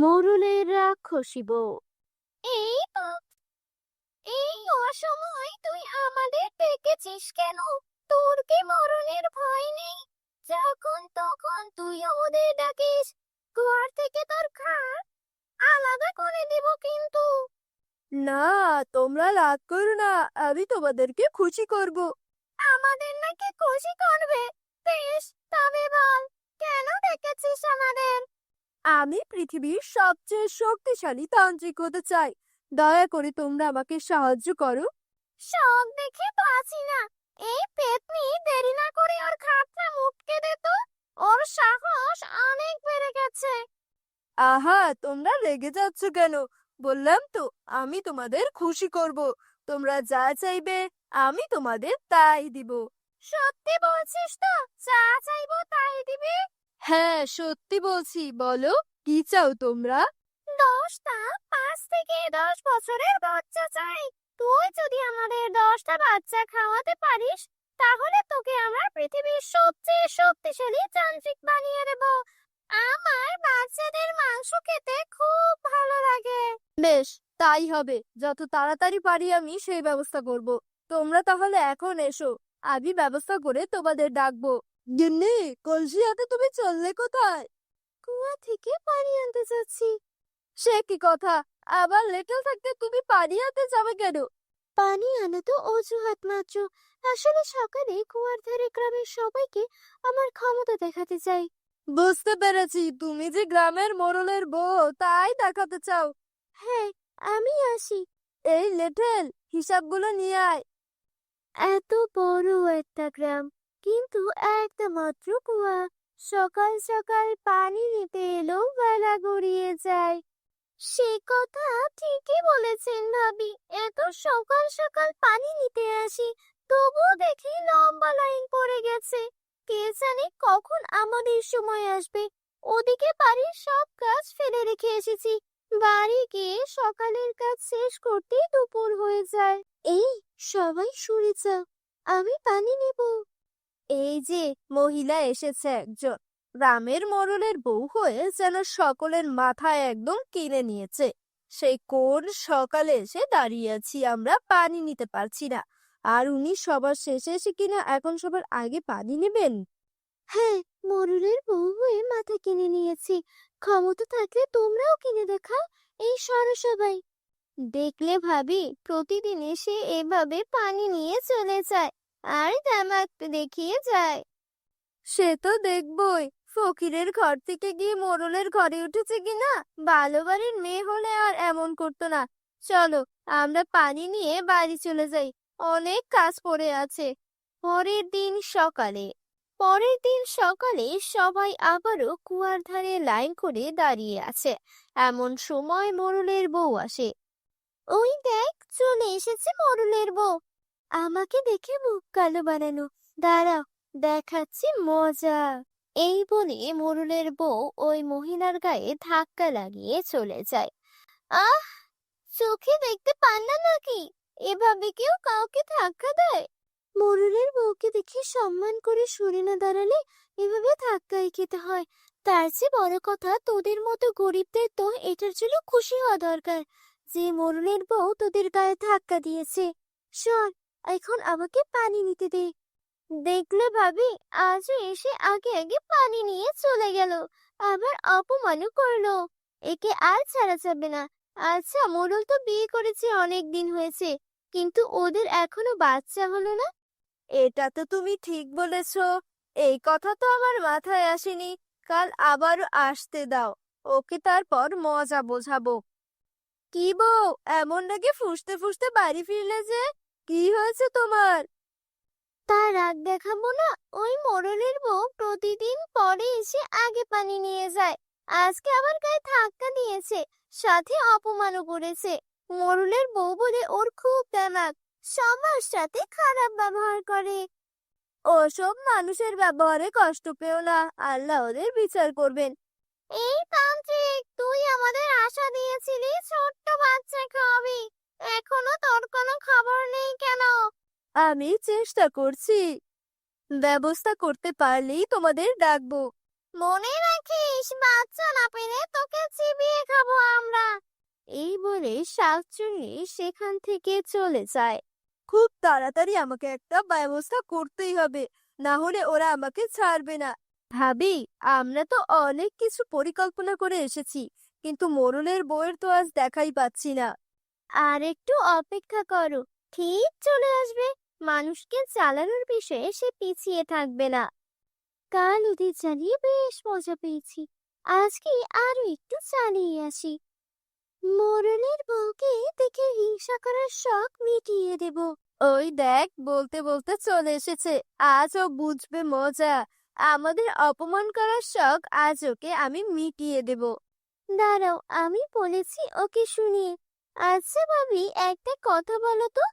মোরলের রাক্ষসী বউ। এই তো, এই অসময় তুই আমাদের ডেকেছিস কেন? তোর কি মরণের ভয় নেই? যখন তখন তুই ওদের ডাকিস। ঘর থেকে তোর খাট আলাদা করে দিব কিন্তু। না, তোমরা রাগ করো না, আমি তোমাদেরকে খুশি করব। আমাদের নাকি খুশি করবে? বেশ, তবে বল, কেন ডেকেছিস আমাদের? আমি পৃথিবীর সবচেয়ে শক্তিশালী তান্ত্রিক হতে চাই। দয়া করে তোমরা আমাকে সাহায্য করো। শখ দেখে বাঁচি না। এই পেতনি, দেরি না করে ওর খাটটা মুটকে দে তো। ওর সাহস অনেক বেড়ে গেছে। আহা, তোমরা রেগে যাচ্ছ কেন? বললাম তো, আমি তোমাদের খুশি করব। তোমরা যা চাইবে আমি তোমাদের তাই দিব। সত্যি বলছিস তো? যা চাইবো তাই দিবি? হ্যাঁ, সত্যি বলছি। বলো, কি চাও তোমরা? 10টা 5 থেকে 10 বছরের বাচ্চা চাই। তুই যদি আমাদের 10টা বাচ্চা খাওয়াতে পারিস, তাহলে তোকে আমরা পৃথিবীর সবচেয়ে শক্তিশালী যান্ত্রিক বানিয়ে দেব। আমার বাচ্চাদের মাংস খেতে খুব ভালো লাগে। বেশ, তাই হবে। যত তাড়াতাড়ি পারি আমি সেই ব্যবস্থা করব। তোমরা তাহলে এখন এসো, আমি ব্যবস্থা করে তোমাদের ডাকবো। গিন্নি, কলসি হাতে তুমি চললে কোথায়? কুয়া থেকে পানি আনতে যাচ্ছি। সে কি কথা! আবার লেটেল থাকতে তুমি পানি হাতে যাবে কেন? পানি আনা তো অজুহাত মাত্র। আসলে সকালে কুয়ার ধারে গ্রামের সবাইকে আমার ক্ষমতা দেখাতে চাই। বুঝতে পেরেছি, তুমি যে গ্রামের মোড়লের বউ তাই দেখাতে চাও। হ্যাঁ, আমি আসি। এই লেটেল, হিসাবগুলো নিয়ে আয়। এত বড় একটা গ্রাম, কিন্তু একটা মাত্র কুয়া। সকাল সকাল পানি নিতে এলেও বেলা গড়িয়ে যায়। সে কথা ঠিকই বলেছেন ভাবি। এত সকাল সকাল পানি নিতে আসি, তবুও দেখি লম্বা লাইন পড়ে গেছে। কে জানে কখন আমাদের সময় আসবে। ওদিকে বাড়ির সব কাজ ফেলে রেখে এসেছি। বাড়ি গিয়ে সকালের কাজ শেষ করতেই দুপুর হয়ে যায়। এই, সবাই সরে যাও, আমি পানি নেব। এই যে মহিলা এসেছে একজন, গ্রামের মোড়লের বউ হয়ে যেন সকলের মাথায় একদম কিনে নিয়েছে। সেই কোন সকালে এসে দাঁড়িয়ে আছি আমরা, পানি নিতে পারছি না, আর উনি সবার শেষে এসে কিনা এখন সবার আগে পানি নেবেন। হ্যাঁ, মোরলের বউ হয়ে মাথা কিনে নিয়েছি। ক্ষমতা থাকলে তোমরাও কিনে দেখাও। এই সরো সবাই। দেখলে ভাবি, প্রতিদিন এসে এভাবে পানি নিয়ে চলে যায় আর তামাক দেখিয়ে যায়। সে তো দেখবই, ফকিরের ঘর থেকে গিয়ে মোড়লের ঘরে উঠেছে কিনা। ভালো বাড়ির মেয়ে হলে আর এমন করতো না। চলো, আমরা পানি নিয়ে বাড়ি চলে যাই, অনেক কাজ পড়ে আছে। পরের দিন সকালে সবাই আবারও কুয়ার ধারে লাইন করে দাঁড়িয়ে আছে। এমন সময় মোরলের বউ আসে। ওই দেখ, চলে এসেছে মোরলের বউ। আমাকে দেখে মুখ কালো বানানো। দাঁড়াও, দেখাচ্ছি মজা। এই বলে মোরলের বউ ওই মহিলার গায়ে ধাক্কা লাগিয়ে চলে যায়। আহ, চোখে দেখতে পান না নাকি? এভাবে কেউ কাউকে ধাক্কা দেয়? মোরলের বউকে দেখে সম্মান করে সরে না দাঁড়ালে এভাবে ধাক্কাই খেতে হয়। তার চেয়ে বড় কথা, তোদের মতো গরিবদের তো এটার জন্য খুশি হওয়া দরকার যে মোরলের বউ তোদের গায়ে ধাক্কা দিয়েছে। শোন, এখন আমাকে পানি নিতে দে। দেখলে ভাবি, আজও এসে আগে আগে পানি নিয়ে চলে গেল, আবার অপমানও করলো। একে আর ছাড়া যাবে না। আচ্ছা, মোড়ল তো বিয়ে করেছে, অনেক দিন হয়েছে, কিন্তু ওদের এখনো বাচ্চা হলো না। এটা তো তুমি ঠিক বলেছ, এই কথা তো আমার মাথায় আসেনি। কাল আবারও আসতে দাও, ওকে তারপর মজা বোঝাবো। কি বউ, এমন নাকি ফুঁসতে ফুঁসতে বাড়ি ফিরলে যে? কি হয়েছে তোমার? তার রাগ দেখাবো না? ওই মোড়লের বউ প্রতিদিন পরে এসে আগে পানি নিয়ে যায়। আজকে আবার গায়ে ধাক্কা দিয়েছে, সাথে অপমানও করেছে। মোড়লের বউ বলে ওর খুব দেমাক, সবার সাথে খারাপ ব্যবহার করে। ওসব মানুষের ব্যবহারে কষ্ট পেও না, আল্লাহ ওদের বিচার করবেন। এই তান্ত্রিক, তুই আমাদের আশা দিয়েছিলি ছোট্ট বাচ্চা খাওয়াবি, এখনো তোর কোনো খবর নেই কেন? আমি চেষ্টা করছি, ব্যবস্থা করতে পারলেই তোমাদের ডাকবো। মনে রাখিস, বাচ্চা না পেলে তোকে চিবিয়ে বলে শাকচুন্নি সেখান থেকে চলে যায়। খুব তাড়াতাড়ি আমাকে একটা ব্যবস্থা করতেই হবে, না হলে ওরা আমাকে ছাড়বে না। ভাবি, আমরা তো অনেক কিছু পরিকল্পনা করে এসেছি, কিন্তু মোড়লের বউয়ের তো আজ দেখাই পাচ্ছি না। আর একটু অপেক্ষা করো, ঠিক চলে আসবে। মানুষকে চালানোর বিষয়ে সে পিছিয়ে থাকবে না। কাল ওদের চালিয়ে বেশ মজা পেয়েছি, আজকে আরো একটু চালিয়ে আসি। মোরলের বউকে দেখে হিংসা করার শখ মিটিয়ে দেব। ওই দেখ, বলতে বলতে চলে এসেছে। আজ ও বুঝবে মজা। আমাদের অপমান করার শখ আজ ওকে আমি মিটিয়ে দেব। দাঁড়াও, আমি বলেছি ওকে শুনিয়ে। আচ্ছা ভাবি, একটা কথা বলো তো,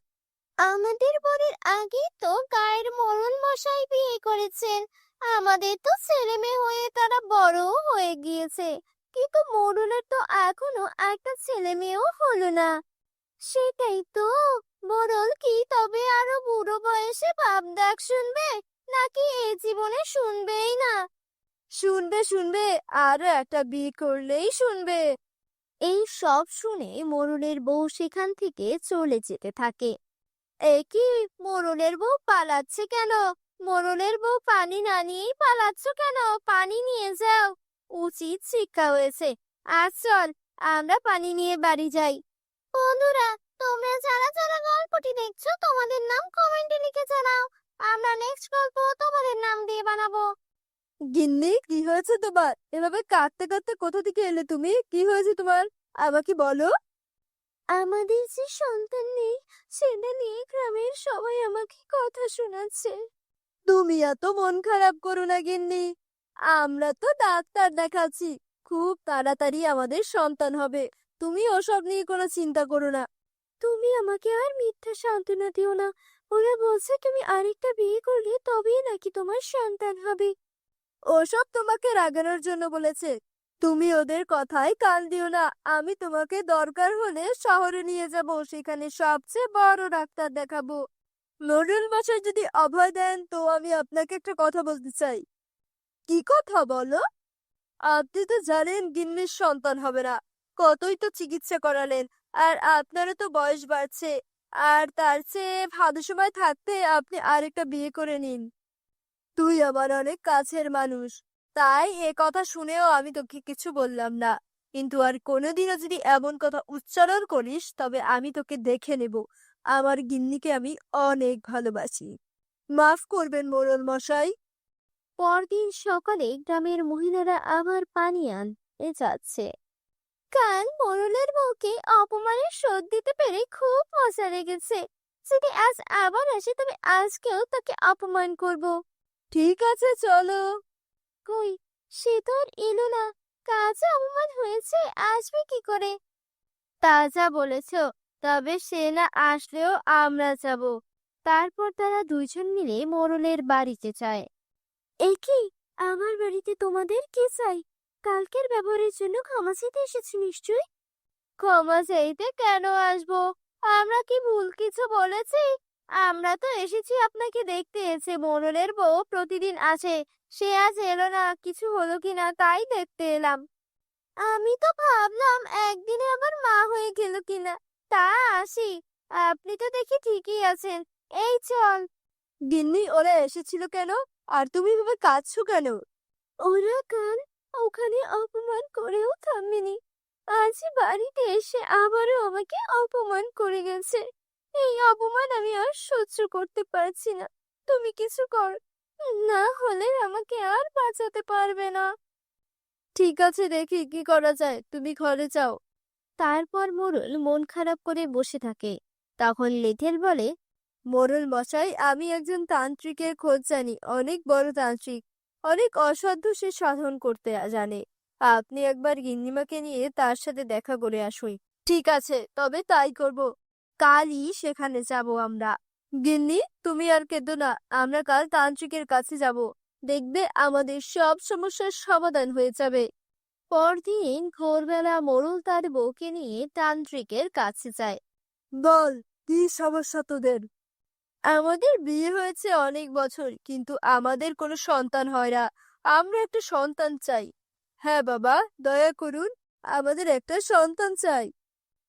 আমাদের বরের আগে তো গায়ের মোড়ল মশাই বিয়ে করেছেন। আমাদের তো ছেলে মেয়ে হয়ে তারা বড়ও হয়ে গিয়েছে, কিন্তু মোড়লের তো এখনো একটা ছেলে মেয়েও হলো না। সেটাই তো, মোড়ল কি তবে আরো বুড়ো বয়সে ভাব ডাক শুনবে, নাকি এ জীবনে শুনবেই না? শুনবে শুনবে, আরো একটা বিয়ে করলেই শুনবে। এই সব শুনে মোড়লের বউ সেখান থেকে চলে যেতে থাকে। এ কি, মোড়লের বউ পালাচ্ছে কেন? মোড়লের বউ পানি না নিয়েই পালাচ্ছ কেন? পানি নিয়ে যাও, উচিত শিক্ষা হয়েছে। আজ চল, আমরা পানি নিয়ে বাড়ি যাই। বন্ধুরা, তোমরা যারা যারা গল্পটি দেখছো তোমাদের নাম কমেন্টে লিখে জানাও। আমরা নেক্সট গল্প তোমাদের নাম দিয়ে বানাবো। গিন্নি, কি হয়েছে তোমার? এভাবে কাঁদতে কাঁদতে কোথা থেকে এলে তুমি? কি হয়েছে তোমার? আমাকে বলো। আমাদের যে সন্তান নেই, সেটা নিয়ে গ্রামের সবাই আমাকে কথা শোনাচ্ছে। তুমি এত মন খারাপ করো না গিন্নি। আমরা তো ডাক্তার দেখাচ্ছি, খুব তাড়াতাড়ি আমাদের সন্তান হবে। তুমি ওসব নিয়ে কোনো চিন্তা করো না। তুমি আমাকে আর মিথ্যা সান্ত্বনা দিও না। ওরা বলছে তুমি আরেকটা বিয়ে করলে তবেই নাকি তোমার সন্তান হবে। ওসব তোমাকে রাগানোর জন্য বলেছে। তুমি ওদের কথায় কান দিও না। আমি তোমাকে দরকার হলে শহরে নিয়ে যাব, সেখানে সবচেয়ে বড় ডাক্তার দেখাবো। মোড়ল মশাই যদি অভয় দেন, তো আমি আপনাকে একটা কথা বলতে চাই। কি কথা বলো? আপনি তো জানেন গিন্নির সন্তান হবে না। কতই তো চিকিৎসা করালেন, আর আপনারও তো বয়স বাড়ছে। আর তার চেয়ে ভালো সময় থাকতে আপনি আরেকটা বিয়ে করে নিন। তুই আমার অনেক কাছের মানুষ, তাই এ কথা শুনেও আমি তোকে কিছু বললাম না। কিন্তু আর কোনোদিনও যদি এমন কথা উচ্চারণ করিস, তবে আমি তোকে দেখে নেব। আমার গিন্নিকে আমি অনেক ভালোবাসি। মাফ করবেন মোড়ল মশাই। পরদিন সকালে গ্রামের মহিলারা আবার পানি আনতে যাচ্ছে। কাল মোড়লের বউকে অপমানের শোধ দিতে পেরে খুব মজা লেগেছে। যদি আজ আবার আসে তবে আজকেও তাকে অপমান করব। ঠিক আছে, চলো। কই, সে তো আর এলো না। কাজ অপমান হয়েছে, আসবে কি করে? তা যা বলেছ, তবে সে না আসলেও আমরা যাব। তারপর তারা দুইজন মিলে মোড়লের বাড়িতে যায়। এ কি, আমার বাড়িতে তোমাদের কি চাই? কালকের ব্যবহারের জন্য ক্ষমা চাইতে এসেছি নিশ্চয়ই। ক্ষমা চাইতে কেন আসবো? আমরা কি ভুল কিছু বলেছি? আমরা তো এসেছি আপনাকে দেখতে। এসে মোড়লের বউ প্রতিদিন আসে, সে আজ এলো না, কিছু হলো কিনা তাই দেখতে এলাম। আমি তো ভাবলাম একদিনে আবার মা হয়ে গেল কিনা, তা আসি। আপনি তো দেখি ঠিকই আছেন। এই চল। গিন্নি, ওরা এসেছিল কেন? আর তুমি এভাবে কাঁদছো কেন? ওরা কাল ওখানে অপমান করেও থামেনি, আজ বাড়িতে এসে আবারও আমাকে অপমান করে গেছে। এই অপমান আমি আর সহ্য করতে পারছি না। তুমি কিছু কর, না হলে আমাকে আর বাঁচাতে পারবে না। ঠিক আছে, দেখি কি করা যায়। তুমি ঘরে যাও। তারপর মোড়ল মন খারাপ করে বসে থাকে। তখন লেঠেল বলে, মোড়ল মশাই, আমি একজন তান্ত্রিকের খোঁজ জানি, অনেক বড় তান্ত্রিক। অনেক অসাধ্য সে সাধন করতে জানে। আপনি একবার গিন্নিমাকে নিয়ে তার সাথে দেখা করে আসুন। ঠিক আছে, তবে তাই করব। কালই সেখানে যাব আমরা। গিন্নি, তুমি আর কেঁদো না, আমরা কাল তান্ত্রিকের কাছে যাব। দেখবে আমাদের সব সমস্যার সমাধান হয়ে যাবে। পরদিন ভোরবেলা মোড়ল তার বউকে নিয়ে তান্ত্রিকের কাছে যায়। বল, কি সমস্যা তোদের? আমাদের বিয়ে হয়েছে অনেক বছর, কিন্তু আমাদের কোনো সন্তান হয় না। আমরা একটা সন্তান চাই। হ্যাঁ বাবা, দয়া করুন, আমাদের একটা সন্তান চাই।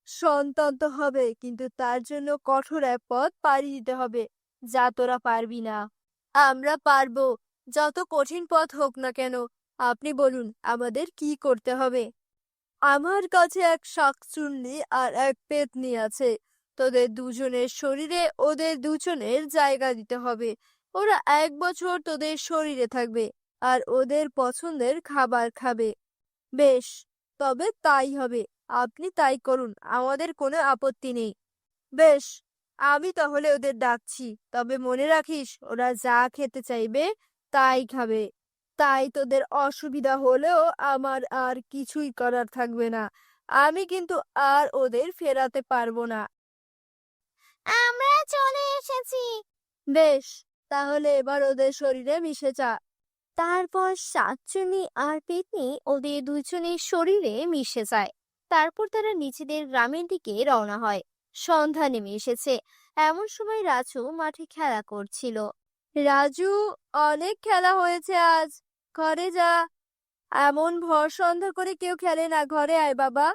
সন্তান তো হবে, কিন্তু তার জন্য কঠোর এক পথ পাড়ি দিতে হবে, যা তোরা পারবি না। আমরা পারবো, যত কঠিন পথ হোক না কেন। আপনি বলুন আমাদের কি করতে হবে। আমার কাছে এক শাকচুন্নি আর এক পেত্নী আছে। তোদের দুজনের শরীরে ওদের দুজনের জায়গা দিতে হবে। ওরা 1 বছর তোদের শরীরে থাকবে আর ওদের পছন্দের খাবার খাবে। বেশ, তবে তাই হবে। আপনি তাই করুন, আমাদের কোনো আপত্তি নেই। বেশ, আমি তাহলে ওদের ডাকছি। তবে মনে রাখিস, ওরা যা খেতে চাইবে তাই খাবে। তাই তোদের অসুবিধা হলেও আমার আর কিছুই করার থাকবে না। আমি কিন্তু আর ওদের ফেরাতে পারবো না। আমরা চলে এসেছি। বেশ, তাহলে এবার ওদের শরীরে মিশে যা। তারপর শাকচুন্নি আর পেতনি ওদের দুজনের শরীরে মিশে যায়। তারপর তারা নিজেদের গ্রামের দিকে রওনা হয়। সন্ধ্যা নেমে এসেছে। এমন সময় রাজু মাঠে খেলা করছিল। রাজু, অনেক খেলা হয়েছে আজ, ঘরে যা। এমন ভর সন্ধ্যা করে কেউ খেলে না, ঘরে আয় বাবা।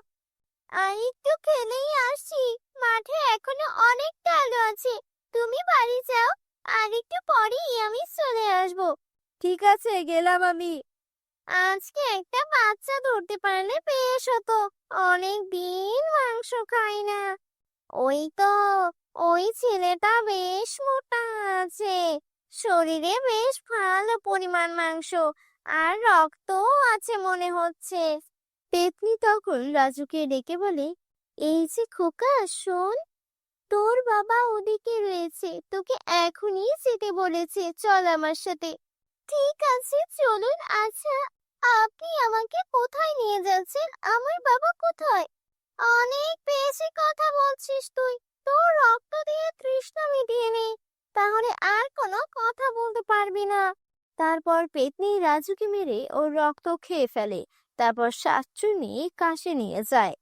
আর একটু খেলেই আসছি, মাঠে এখনো অনেকটা আলো আছে। তুমি বাড়ি যাও, আর একটু পরেই আমি চলে আসবো। ঠিক আছে, গেলাম আমি। আজকে একটা বাচ্চা ধরতে পারলে বেশ হতো। অনেক দিন মাংস খাই না। ওই তো, ওই ছেলেটা বেশ মোটা আছে, শরীরে বেশ ভালো পরিমাণ মাংস আর রক্তও আছে মনে হচ্ছে। পেতনি তখন রাজুকে ডেকে বলে, এই যে খোকা, শোন, তোর বাবা ওদিকে রয়েছে, তোকে এখনই যেতে বলেছে, চল আমার সাথে। ঠিক আছে, চলুন। আচ্ছা, আপনি আমাকে কোথায় নিয়ে যাচ্ছেন? আমার বাবা কোথায়? অনেক বেশি কথা বলছিস তুই। তোর রক্ত দিয়ে তৃষ্ণা মিটিয়ে নে, তাহলে আর কোনো কথা বলতে পারবি না। তারপর পেতনি রাজুকে মেরে ওর রক্ত খেয়ে ফেলে। তারপর শাকচুন্নি কাশে নিয়ে যায়।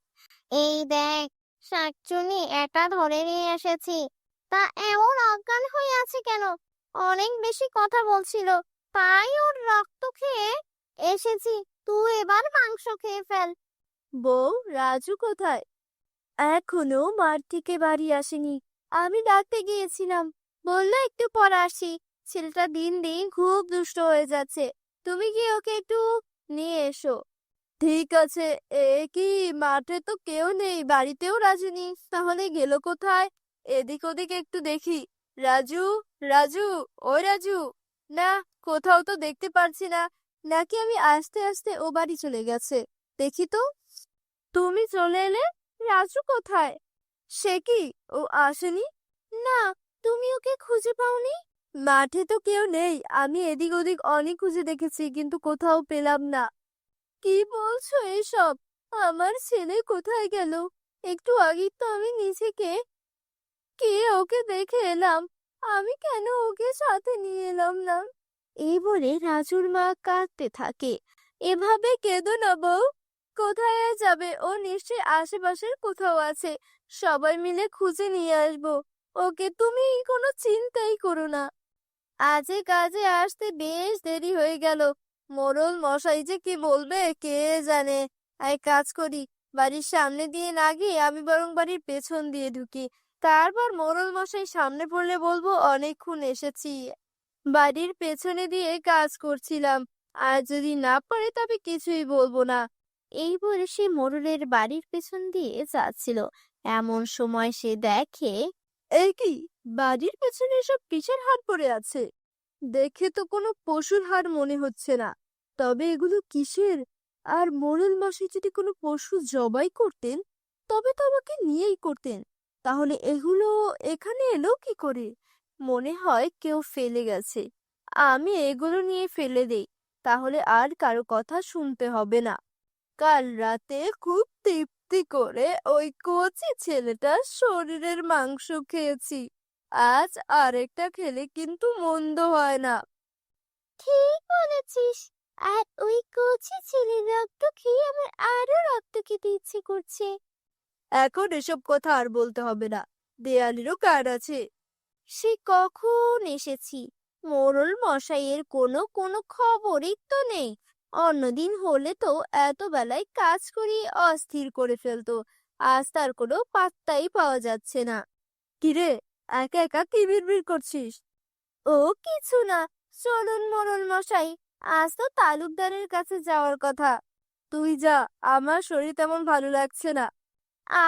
এই দেখ, শাকচুন্নি এটা ধরে নিয়ে এসেছি। তা এমন অজ্ঞান হয়ে আছে কেন? অনেক বেশি কথা বলছিল, তাই ওর রক্ত খেয়ে এসেছি। তুই এবার মাংস খেয়ে ফেল। বউ, রাজু কোথায়? এখনো মাঠ থেকে বাড়ি আসেনি। আমি ডাকতে গিয়েছিলাম, বললো একটু পর আসি। ছেলেটা দিন দিন খুব দুষ্ট হয়ে যাচ্ছে। তুমি কি ওকে একটু নিয়ে এসো। ঠিক আছে। এ কি, মাঠে তো কেউ নেই, বাড়িতেও রাজু নেই, তাহলে গেল কোথায়? এদিক ওদিক একটু দেখি। রাজু, রাজু, ওই রাজু। না, কোথাও তো দেখতে পারছি না। নাকি আমি আস্তে আস্তে ও বাড়ি চলে গেছে। দেখি তো। তুমি চলে এলে, রাজু কোথায়? সে কি, ও আসেনি? না, তুমি ওকে খুঁজে পাওনি? মাঠে তো কেউ নেই, আমি এদিক ওদিক অনেক খুঁজে দেখেছি, কিন্তু কোথাও পেলাম না। কি বলছো এসব? আমার ছেলে কোথায় গেল? একটু আগেই তো আমি নিজেকে কে ওকে দেখে এলাম। আমি কেন ওকে সাথে নিয়ে এলাম না? এই বলে রাজুর মা কাঁদতে থাকে। এভাবে কেঁদো না বউ। কোথায় আর যাবে, ও নিশ্চয়ই আশেপাশের কোথাও আছে। সবাই মিলে খুঁজে নিয়ে আসবো ওকে, তুমি কোনো চিন্তাই করো না। আজে কাজে আসতে বেশ দেরি হয়ে গেল। মোড়ল মশাই যে কি বলবে কে জানে। এক কাজ করি, বাড়ির সামনে দিয়ে না গিয়ে আমি বরং বাড়ির পেছন দিয়ে ঢুকি। তারপর মোড়ল মশাই সামনে পড়লে বলবো অনেকক্ষণ এসেছি, বাড়ির পেছনে দিয়ে কাজ করছিলাম। আর যদি না পারে তবে কিছুই বলবো না। এই বলে সে মোড়লের বাড়ির পেছন দিয়ে যাচ্ছিল। এমন সময় সে দেখে, এই কি, বাড়ির পেছনে এসব কিসের হাড় পড়ে আছে? দেখে তো কোনো পশুর হাড় মনে হচ্ছে না। তবে এগুলো কিসের? আর মোড়ল মশাই যদি কোনো পশু জবাই করতেন, তবে তো আমাকে নিয়েই করতেন। তাহলে এগুলো এখানে এলো কি করে? মনে হয় কেউ ফেলে গেছে। আমি এগুলো নিয়ে ফেলে দেই, তাহলে আর কারো কথা শুনতে হবে না। কাল রাতে খুব তৃপ্তি করে ওই কচি ছেলেটার শরীরের মাংস খেয়েছি। আজ আরেকটা খেলে কিন্তু মন্দ হয় না। ঠিক বলেছিস। আর ওই কচি ছেলের রক্ত খেয়ে আমার আরো রক্ত খেতে ইচ্ছে করছে। এখন এসব কথা আর বলতে হবে না, দেয়ালেরও কার আছে। সে কখন এসেছি, মোড়ল মশাইয়ের কোনো কোনো খবরই তো নেই। অন্যদিন হলে তো এত বেলায় কাজ করিয়ে অস্থির করে ফেলতো। আজ তার কোনো পাত্তাই পাওয়া যাচ্ছে না। কিরে, একা একা কি বিড়বিড় করছিস? ও কিছু না, চলুন মোড়ল মশাই, আজ তো তালুকদারের কাছে যাওয়ার কথা। তুই যা, আমার শরীর তেমন ভালো লাগছে না।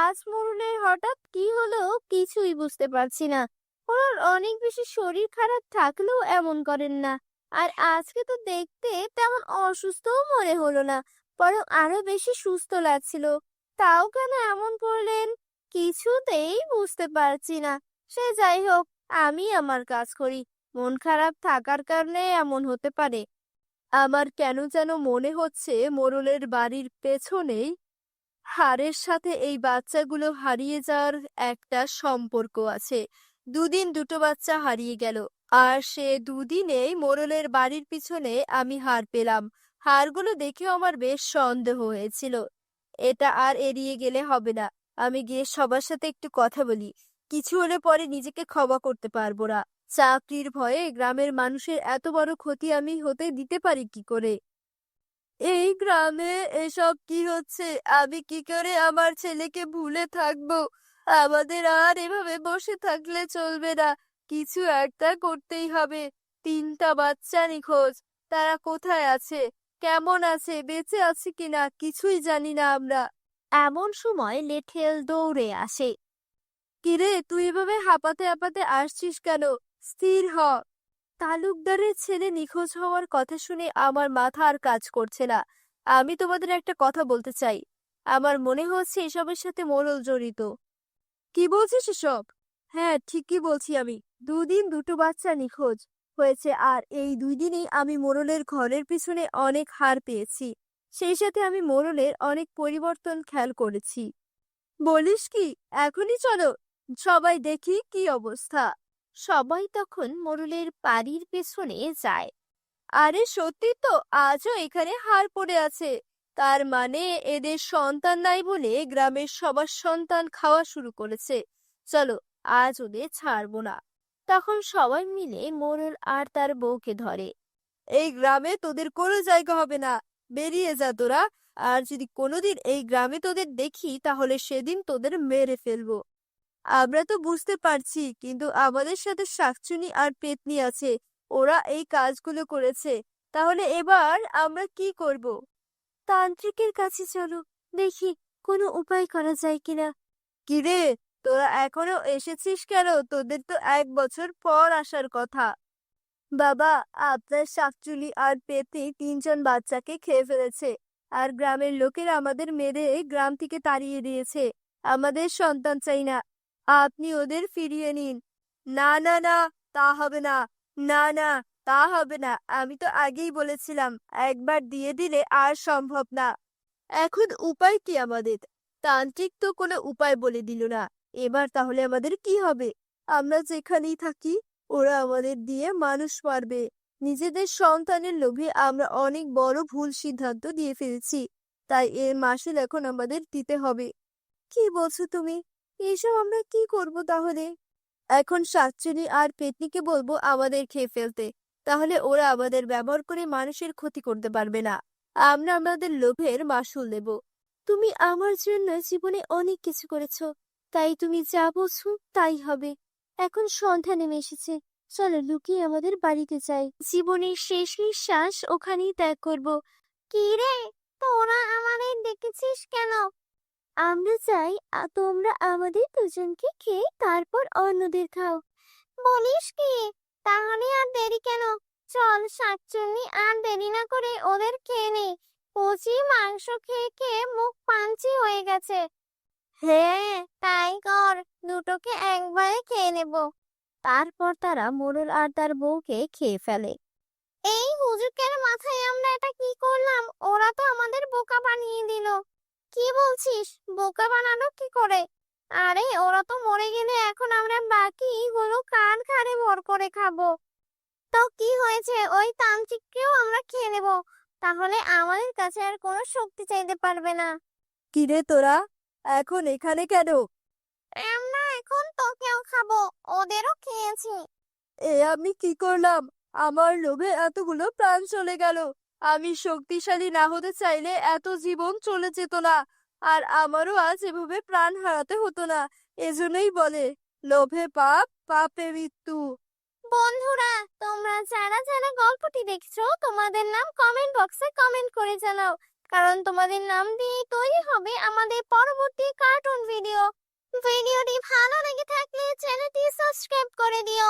আজ মোড়লের হঠাৎ কি হলো কিছুই বুঝতে পারছি না। ওনার অনেক বেশি শরীর খারাপ থাকলেও এমন করেন না। আর আজকে তো দেখতে তেমন অসুস্থও মনে হলো না, বরং আরো বেশি সুস্থ লাগছিল। তাও কেন এমন করলেন কিছুতেই বুঝতে পারছি না। সে যাই হোক, আমি আমার কাজ করি। মন খারাপ থাকার কারণে এমন হতে পারে। আমার কেন যেন মনে হচ্ছে মোড়লের বাড়ির পেছনেই হাড়ের সাথে এই বাচ্চাগুলো হারিয়ে যাওয়ার একটা সম্পর্ক আছে। দুদিন দুটো বাচ্চা হারিয়ে গেল, আর সে দুদিনেই মোড়লের বাড়ির পিছনে আমি হাড় পেলাম। হাড়গুলো দেখেও আমার বেশ সন্দেহ হয়েছিল। এটা আর এড়িয়ে গেলে হবে না। আমি গিয়ে সবার সাথে একটু কথা বলি। কিছু হলে পরে নিজেকে ক্ষমা করতে পারবো না। চাকরির ভয়ে গ্রামের মানুষের এত বড় ক্ষতি আমি হতে দিতে পারি কি করে? এই গ্রামে এসব কি হচ্ছে? আমি কি করে আমার ছেলেকে ভুলে থাকবো? আমাদের আর এভাবে বসে থাকলে চলবে না। কিছু একটা করতেই হবে। 3টা বাচ্চা নিখোঁজ। তারা কোথায় আছে, কেমন আছে, বেঁচে আছে কিনা কিছুই জানি না আমরা। এমন সময় লেঠেল দৌড়ে আসে। কিরে, তুই এভাবে হাঁপাতে হাঁপাতে আসছিস কেন? স্থির হ। তালুকদারের ছেলে নিখোঁজ হওয়ার কথা শুনে আমার মাথা আর কাজ করছে না। আমি তোমাদের একটা কথা বলতে চাই। আমার মনে হচ্ছে এসবের সাথে মোড়ল জড়িত। কি বলছিস এসব? হ্যাঁ, ঠিকই বলছি আমি। 2 দিন দুটো বাচ্চা নিখোঁজ হয়েছে, আর এই 2 দিনেই আমি মোড়লের ঘরের পিছনে অনেক হার পেয়েছি। সেই সাথে আমি মোড়লের অনেক পরিবর্তন খেয়াল করেছি। বলিস কি? এখনই চলো, সবাই দেখি কি অবস্থা। সবাই তখন মোড়লের বাড়ির পেছনে যায়। আরে সত্যি তো, আজও এখানে হার পড়ে আছে। তার মানে এদের সন্তান নাই বলে গ্রামের সবার সন্তান খাওয়া শুরু করেছে। চলো, আজ ওদের ছাড়বো না। তখন সবাই মিলে মোড়ল আর তার বউকে ধরে। এই গ্রামে তোদের কোনো জায়গা হবে না। বেরিয়ে যা তোরা। আর যদি কোনোদিন এই গ্রামে তোদের দেখি তাহলে সেদিন তোদের মেরে ফেলবো। আমরা তো বুঝতে পারছি, কিন্তু আমাদের সাথে শাকচুনি আর পেতনি আছে। ওরা এই কাজগুলো করেছে। তাহলে এবার আমরা কি করব? তান্ত্রিকের কাছে চলো, দেখি কোনো উপায় করা যায় কিনা। কিরে, তোরা এখনো এসেছিস কেন? তোদের তো 1 বছর পর আসার কথা। বাবা, আপনার শাকচুলি আর পেতনি 3জন বাচ্চাকে খেয়ে ফেলেছে। আর গ্রামের লোকেরা আমাদের মেরে গ্রাম থেকে তাড়িয়ে দিয়েছে। আমাদের সন্তান চাই না। আপনি ওদের ফিরিয়ে নিন। না না না, তা হবে না। না না, তা হবে না। আমি তো আগেই বলেছিলাম, একবার দিয়ে দিলে আর সম্ভব না। এখন উপায় কি আমাদের? তান্ত্রিক তো কোনো উপায় বলে দিল না। এবার তাহলে আমাদের কি হবে? আমরা যেখানেই থাকি ওরা আমাদের দিয়ে মানুষ মারবে। নিজেদের সন্তানের লোভে আমরা অনেক বড় ভুল সিদ্ধান্ত দিয়ে ফেলেছি। তাই এর মাসুল এখন আমাদের দিতে হবে। কি বলছো তুমি? এসব আমরা কি করব তাহলে? এখন শাকচুনি আর পেতনিকে বলবো আমাদের খেয়ে ফেলতে। তাহলে ওরা আমাদের ব্যবহার করে মানুষের ক্ষতি করতে পারবে না। আমরা আমাদের লোভের মাসুল দেব। তুমি আমার জন্য জীবনে অনেক কিছু করেছো, তাই তুমি যা বলছো তাই হবে। এখন সন্ধ্যা নেমে এসেছে, চলো লুকিয়ে আমাদের বাড়িতে যাই। জীবনের শেষ নিঃশ্বাস ওখানেই ত্যাগ করব। কি রে, তোরা আমাদের ডেকেছিস কেন? আমরা চাই তোমরা আমাদের দুজনকে খেয়ে তারপর অন্যদের খাও। বলিস কি? তাহলে আর দেরি কেন? চল শাকচুন্নি, আর দেরি না করে ওদের খেয়ে নেই। কচি মাংস খেয়ে খেয়ে মুখ পাঞ্চি হয়ে গেছে। হ্যাঁ, তাই কর, দুটোকে একবারে খেয়ে নেব। তারপর তারা মোড়ল আর তার বউকে খেয়ে ফেলে। এই হুজুকের মাথায় আমরা এটা কি করলাম? ওরা তো আমাদের বোকা বানিয়ে দিল। কি বলছিস? বোকা বানানো কি করে? আরে ওরা তো মরে গেলে এখন আমরা বাকি গুলো কান খাড়ে ভর করে খাবো। তো কি হয়েছে, ওই তান্ত্রিককেও আমরা খেয়ে নেব। তাহলে আমাদের কাছে আর কোনো শক্তি চাইতে পারবে না। কিরে তোরা, এখন এখানে কেন? আমরা এখন তোকেও খাবো, ওদেরও খেয়েছি। আমি কি করলাম? আমার লোভে এতগুলো প্রাণ চলে গেল। আমি শক্তিশালী না হতে চাইলে এত জীবন চলে যেত না। আর আমারও আজ এভাবে প্রাণ হারাতে হতো না। এজন্যই বলে, লোভে পাপ, পাপে মৃত্যু। বন্ধুরা, তোমরা যারা যারা গল্পটি দেখছো তোমাদের নাম কমেন্ট বক্সে কমেন্ট করে জানাও, কারণ তোমাদের নাম দিয়ে তৈরি হবে আমাদের পরবর্তী কার্টুন ভিডিও। ভিডিওটি ভালো লেগে থাকলে চ্যানেলটি সাবস্ক্রাইব করে দিও।